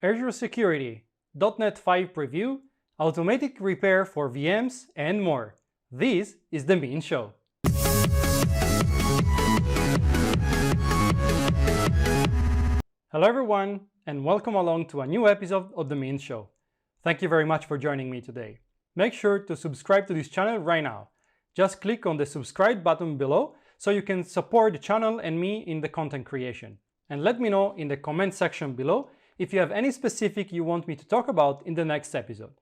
Azure Security, .NET 5 preview, automatic repair for VMs, and more. This is the M&AN Show. Hello everyone, and welcome along to a new episode of the M&AN Show. Thank you very much for joining me today. Make sure to subscribe to this channel right now. Just click on the subscribe button below so you can support the channel and me in the content creation. And let me know in the comment section below if you have any specific you want me to talk about in the next episode.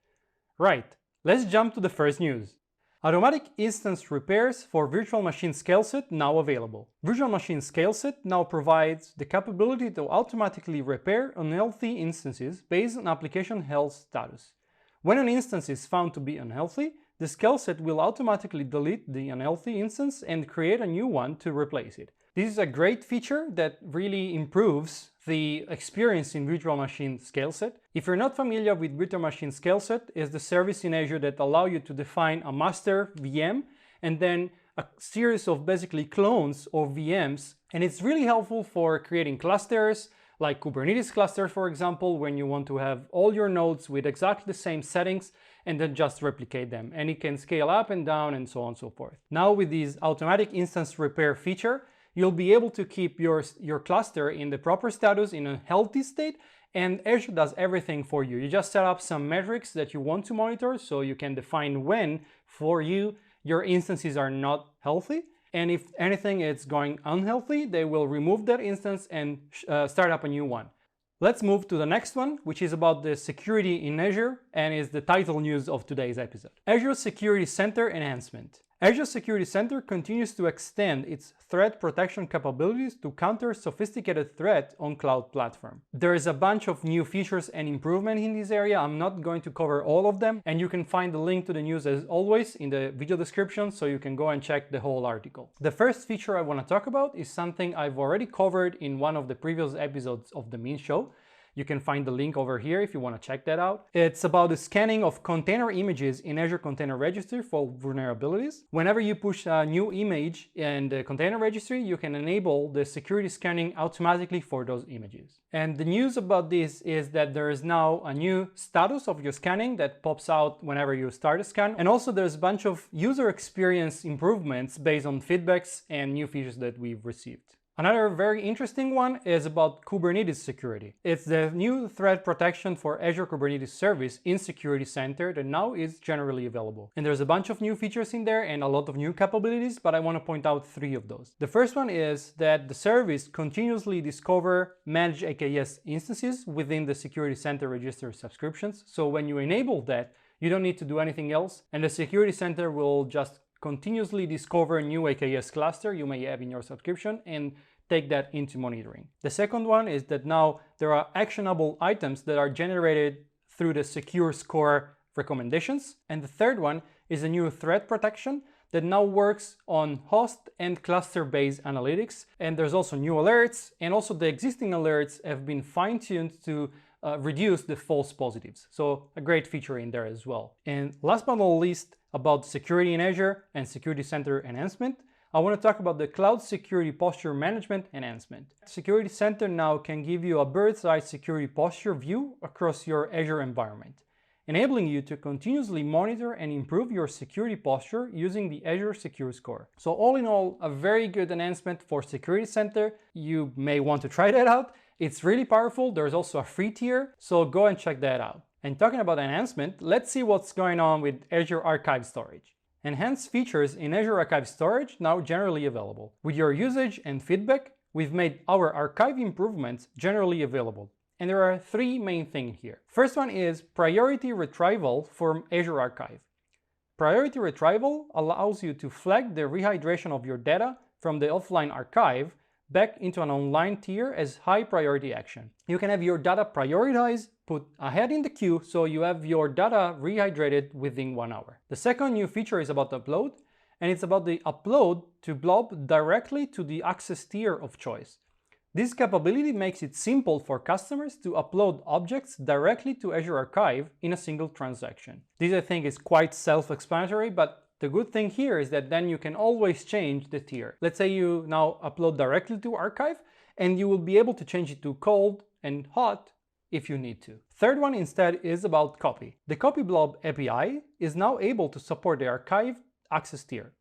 Right, let's jump to the first news. Automatic instance repairs for Virtual Machine Scaleset now available. Virtual Machine Scaleset now provides the capability to automatically repair unhealthy instances based on application health status. When an instance is found to be unhealthy, the Scaleset will automatically delete the unhealthy instance and create a new one to replace it. This is a great feature that really improves the experience in Virtual Machine Scaleset. If you're not familiar with Virtual Machine Scaleset, it's the service in Azure that allows you to define a master VM and then a series of basically clones of VMs. And it's really helpful for creating clusters, like Kubernetes clusters, for example, when you want to have all your nodes with exactly the same settings and then just replicate them. And it can scale up and down and so on and so forth. Now with this automatic instance repair feature, you'll be able to keep your cluster in the proper status in a healthy state, and Azure does everything for you. You just set up some metrics that you want to monitor, so you can define when, for you, your instances are not healthy. And if anything is going unhealthy, they will remove that instance and start up a new one. Let's move to the next one, which is about the security in Azure and is the title news of today's episode. Azure Security Center Enhancement. Azure Security Center continues to extend its threat protection capabilities to counter sophisticated threats on cloud platform. There is a bunch of new features and improvement in this area. I'm not going to cover all of them, and you can find the link to the news as always in the video description, so you can go and check the whole article. The first feature I want to talk about is something I've already covered in one of the previous episodes of the M&AN Show. You can find the link over here if you want to check that out. It's about the scanning of container images in Azure Container Registry for vulnerabilities. Whenever you push a new image in the container registry, you can enable the security scanning automatically for those images. And the news about this is that there is now a new status of your scanning that pops out whenever you start a scan. And also there's a bunch of user experience improvements based on feedbacks and new features that we've received. Another very interesting one is about Kubernetes security. It's the new threat protection for Azure Kubernetes Service in Security Center that now is generally available. And there's a bunch of new features in there and a lot of new capabilities, but I want to point out 3 of those. The first one is that the service continuously discover managed AKS instances within the Security Center register subscriptions. So when you enable that, you don't need to do anything else, and the Security Center will just continuously discover a new AKS cluster you may have in your subscription and take that into monitoring. The second one is that now there are actionable items that are generated through the Secure Score recommendations. And the third one is a new threat protection that now works on host and cluster-based analytics. And there's also new alerts, and also the existing alerts have been fine-tuned to reduce the false positives. So a great feature in there as well. And last but not least, about security in Azure and Security Center Enhancement, I want to talk about the Cloud Security Posture Management Enhancement. Security Center now can give you a bird's-eye security posture view across your Azure environment, enabling you to continuously monitor and improve your security posture using the Azure Secure Score. So all in all, a very good enhancement for Security Center. You may want to try that out. It's really powerful. There's also a free tier, so go and check that out. And talking about enhancement, let's see what's going on with Azure Archive Storage. Enhanced features in Azure Archive Storage now generally available. With your usage and feedback, we've made our archive improvements generally available. And there are 3 main things here. First one is priority retrieval from Azure Archive. Priority retrieval allows you to flag the rehydration of your data from the offline archive back into an online tier as high priority action. You can have your data prioritized, put ahead in the queue, so you have your data rehydrated within 1 hour. The second new feature is about upload, and it's about the upload to blob directly to the access tier of choice. This capability makes it simple for customers to upload objects directly to Azure Archive in a single transaction. This, I think, is quite self-explanatory, but the good thing here is that then you can always change the tier. Let's say you now upload directly to Archive, and you will be able to change it to cold and hot if you need to. Third one instead is about copy. The Copy Blob API is now able to support the archive access tier,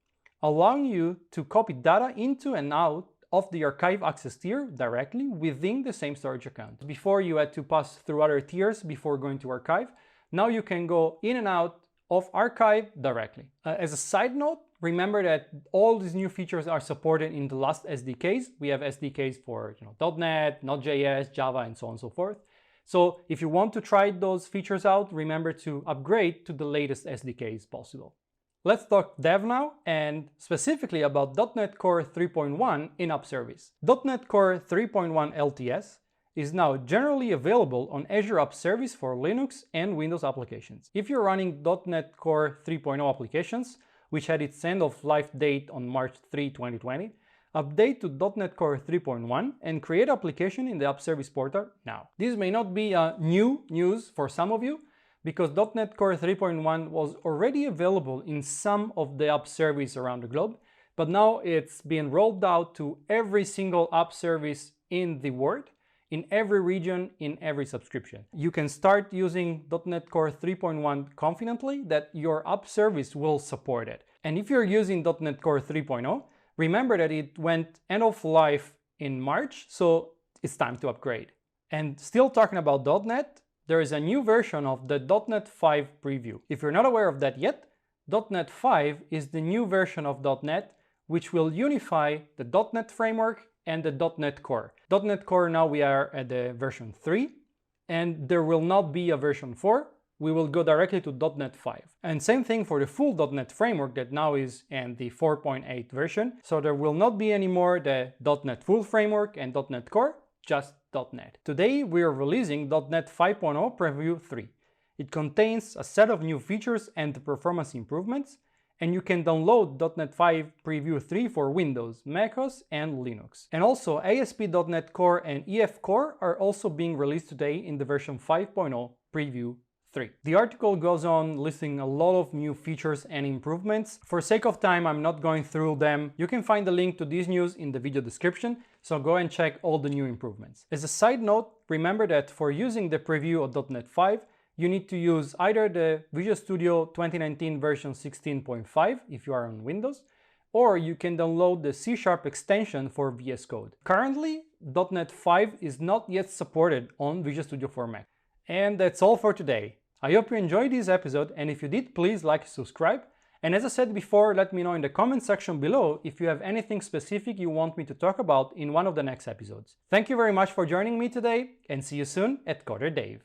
allowing you to copy data into and out of the archive access tier directly within the same storage account. Before you had to pass through other tiers before going to archive. Now you can go in and out of archive directly. As a side note, remember that all these new features are supported in the last SDKs. We have SDKs for .NET, Node.js, Java, and so on and so forth. So if you want to try those features out, remember to upgrade to the latest SDKs possible. Let's talk dev now, and specifically about .NET Core 3.1 in-app service. .NET Core 3.1 LTS is now generally available on Azure App Service for Linux and Windows applications. If you're running .NET Core 3.0 applications, which had its end-of-life date on March 3, 2020, update to .NET Core 3.1 and create application in the App Service portal now. This may not be new news for some of you, because .NET Core 3.1 was already available in some of the app service around the globe, but now it's being rolled out to every single app service in the world, in every region, in every subscription. You can start using .NET Core 3.1 confidently that your app service will support it. And if you're using .NET Core 3.0, remember that it went end of life in March, so it's time to upgrade. And still talking about .NET, there is a new version of the .NET 5 preview. If you're not aware of that yet, .NET 5 is the new version of .NET which will unify the .NET framework and the .NET Core. .NET Core now we are at the version 3, and there will not be a version 4. We will go directly to .NET 5. And same thing for the full .NET framework that now is in the 4.8 version. So there will not be anymore the .NET full framework and .NET Core, just .NET. Today we are releasing .NET 5.0 Preview 3. It contains a set of new features and performance improvements, and you can download .NET 5 Preview 3 for Windows, macOS, and Linux. And also ASP.NET Core and EF Core are also being released today in the version 5.0 Preview 3. The article goes on listing a lot of new features and improvements. For sake of time, I'm not going through them. You can find the link to this news in the video description, so go and check all the new improvements. As a side note, remember that for using the preview of .NET 5, you need to use either the Visual Studio 2019 version 16.5 if you are on Windows, or you can download the C# extension for VS Code. Currently, .NET 5 is not yet supported on Visual Studio for Mac. And that's all for today. I hope you enjoyed this episode, and if you did, please like and subscribe. And as I said before, let me know in the comment section below if you have anything specific you want me to talk about in one of the next episodes. Thank you very much for joining me today, and see you soon at CoderDave.